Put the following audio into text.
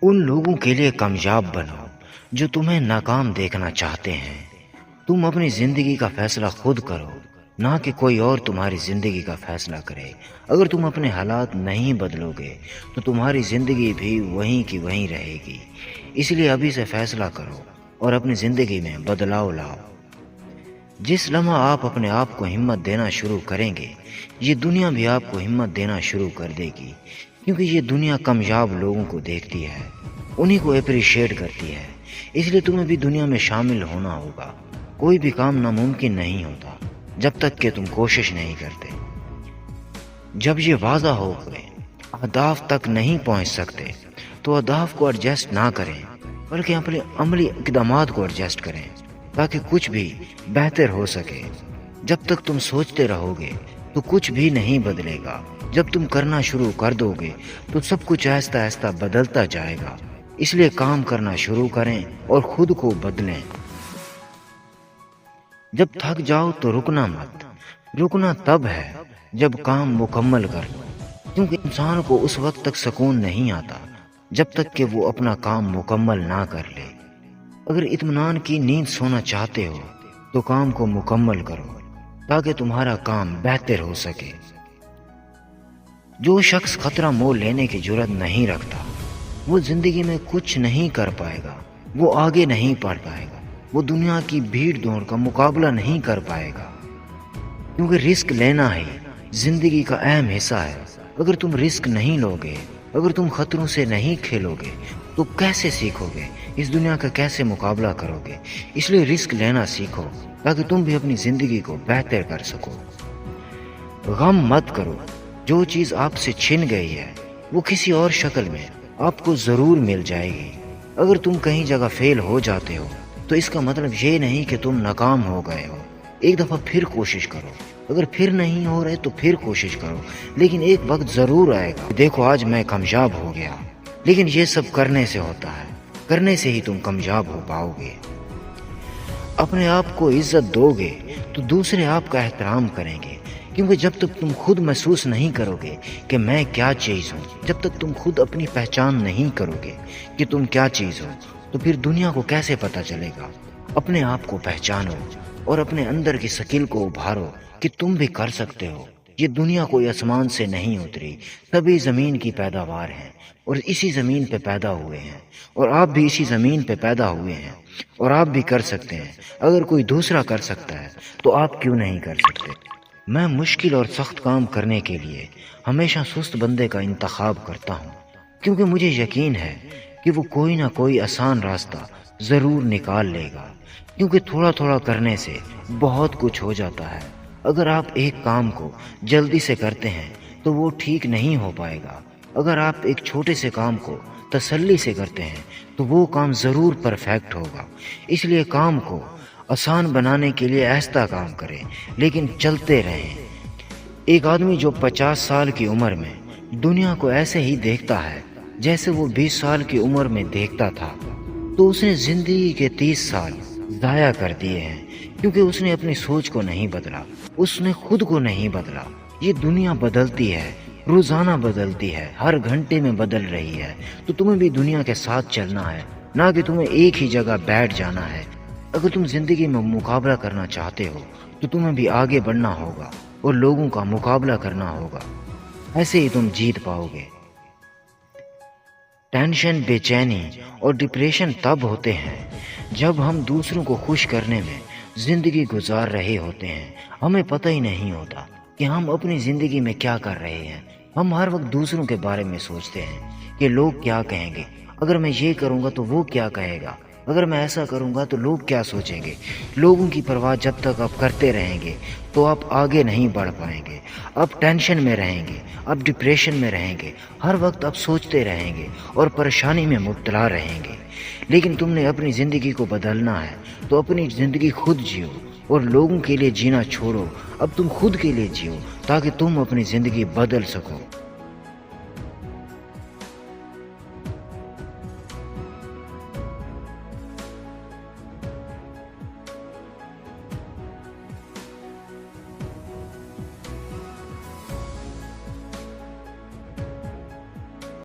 ان لوگوں کے لیے کامیاب بنو جو تمہیں ناکام دیکھنا چاہتے ہیں۔ تم اپنی زندگی کا فیصلہ خود کرو، نہ کہ کوئی اور تمہاری زندگی کا فیصلہ کرے۔ اگر تم اپنے حالات نہیں بدلو گے تو تمہاری زندگی بھی وہیں کی وہیں رہے گی۔ اس لیے ابھی سے فیصلہ کرو اور اپنی زندگی میں بدلاؤ لاؤ۔ جس لمحہ آپ اپنے آپ کو ہمت دینا شروع کریں گے، یہ دنیا بھی آپ کو ہمت دینا شروع کر دے گی، کیونکہ یہ دنیا کامیاب لوگوں کو دیکھتی ہے، انہی کو اپریشیٹ کرتی ہے۔ اس لیے تمہیں بھی دنیا میں شامل ہونا ہوگا۔ کوئی بھی کام ناممکن نہیں ہوتا جب تک کہ تم کوشش نہیں کرتے۔ جب یہ واضح ہو گئے اہداف تک نہیں پہنچ سکتے تو اہداف کو ایڈجسٹ نہ کریں، بلکہ اپنے عملی اقدامات کو ایڈجسٹ کریں تاکہ کچھ بھی بہتر ہو سکے۔ جب تک تم سوچتے رہو گے تو کچھ بھی نہیں بدلے گا۔ جب تم کرنا شروع کر دو گے تو سب کچھ آہستہ آہستہ بدلتا جائے گا۔ اس لیے کام کرنا شروع کریں اور خود کو بدلیں۔ جب تھک جاؤ تو رکنا مت۔ رکنا تب ہے جب کام مکمل کر لو، کیونکہ انسان کو اس وقت تک سکون نہیں آتا جب تک کہ وہ اپنا کام مکمل نہ کر لے۔ اگر اطمینان کی نیند سونا چاہتے ہو تو کام کو مکمل کرو تاکہ تمہارا کام بہتر ہو سکے۔ جو شخص خطرہ مول لینے کی جرات نہیں رکھتا وہ زندگی میں کچھ نہیں کر پائے گا، وہ آگے نہیں بڑھ پائے گا، وہ دنیا کی بھیڑ دوڑ کا مقابلہ نہیں کر پائے گا، کیونکہ رسک لینا ہی زندگی کا اہم حصہ ہے۔ اگر تم رسک نہیں لوگے، اگر تم خطروں سے نہیں کھیلو گے تو کیسے سیکھو گے؟ اس دنیا کا کیسے مقابلہ کرو گے؟ اس لیے رسک لینا سیکھو تاکہ تم بھی اپنی زندگی کو بہتر کر سکو۔ غم مت کرو، جو چیز آپ سے چھن گئی ہے وہ کسی اور شکل میں آپ کو ضرور مل جائے گی۔ اگر تم کہیں جگہ فیل ہو جاتے ہو تو اس کا مطلب یہ نہیں کہ تم ناکام ہو گئے ہو۔ ایک دفعہ پھر کوشش کرو، اگر پھر نہیں ہو رہے تو پھر کوشش کرو، لیکن ایک وقت ضرور آئے گا۔ دیکھو آج میں کامیاب ہو گیا، لیکن یہ سب کرنے سے ہوتا ہے، کرنے سے ہی تم کامیاب ہو پاؤ گے۔ اپنے آپ کو عزت دو گے تو دوسرے آپ کا احترام کریں گے، کیونکہ جب تک تم خود محسوس نہیں کرو گے کہ میں کیا چیز ہوں، جب تک تم خود اپنی پہچان نہیں کرو گے کہ تم کیا چیز ہو، تو پھر دنیا کو کیسے پتہ چلے گا؟ اپنے آپ کو پہچانو اور اپنے اندر کی سکیل کو ابھارو کہ تم بھی کر سکتے ہو۔ یہ دنیا کوئی آسمان سے نہیں اتری، سبھی زمین کی پیداوار ہیں اور اسی زمین پہ پیدا ہوئے ہیں، اور آپ بھی اسی زمین پہ پیدا ہوئے ہیں اور آپ بھی کر سکتے ہیں۔ اگر کوئی دوسرا کر سکتا ہے تو آپ کیوں نہیں کر سکتے؟ میں مشکل اور سخت کام کرنے کے لیے ہمیشہ سست بندے کا انتخاب کرتا ہوں، کیونکہ مجھے یقین ہے کہ وہ کوئی نہ کوئی آسان راستہ ضرور نکال لے گا، کیونکہ تھوڑا تھوڑا کرنے سے بہت کچھ ہو جاتا ہے۔ اگر آپ ایک کام کو جلدی سے کرتے ہیں تو وہ ٹھیک نہیں ہو پائے گا۔ اگر آپ ایک چھوٹے سے کام کو تسلی سے کرتے ہیں تو وہ کام ضرور پرفیکٹ ہوگا۔ اس لیے کام کو آسان بنانے کے لیے آہستہ کام کریں، لیکن چلتے رہیں۔ ایک آدمی جو 50 سال کی عمر میں دنیا کو ایسے ہی دیکھتا ہے جیسے وہ 20 سال کی عمر میں دیکھتا تھا، تو اس نے زندگی کے 30 سال ضائع کر دیے ہیں، کیونکہ اس نے اپنی سوچ کو نہیں بدلا، اس نے خود کو نہیں بدلا۔ یہ دنیا بدلتی ہے، روزانہ بدلتی ہے، ہر گھنٹے میں بدل رہی ہے، تو تمہیں بھی دنیا کے ساتھ چلنا ہے، نہ کہ تمہیں ایک ہی جگہ بیٹھ جانا ہے۔ اگر تم زندگی میں مقابلہ کرنا چاہتے ہو تو تمہیں بھی آگے بڑھنا ہوگا اور لوگوں کا مقابلہ کرنا ہوگا، ایسے ہی تم جیت پاؤ گے۔ ٹینشن، بے چینی اور ڈپریشن تب ہوتے ہیں جب ہم دوسروں کو خوش کرنے میں زندگی گزار رہے ہوتے ہیں۔ ہمیں پتہ ہی نہیں ہوتا کہ ہم اپنی زندگی میں کیا کر رہے ہیں۔ ہم ہر وقت دوسروں کے بارے میں سوچتے ہیں کہ لوگ کیا کہیں گے، اگر میں یہ کروں گا تو وہ کیا کہے گا، اگر میں ایسا کروں گا تو لوگ کیا سوچیں گے۔ لوگوں کی پرواہ جب تک آپ کرتے رہیں گے تو آپ آگے نہیں بڑھ پائیں گے۔ آپ ٹینشن میں رہیں گے، آپ ڈپریشن میں رہیں گے، ہر وقت آپ سوچتے رہیں گے اور پریشانی میں مبتلا رہیں گے۔ لیکن تم نے اپنی زندگی کو بدلنا ہے تو اپنی زندگی خود جیو اور لوگوں کے لیے جینا چھوڑو۔ اب تم خود کے لیے جیو تاکہ تم اپنی زندگی بدل سکو۔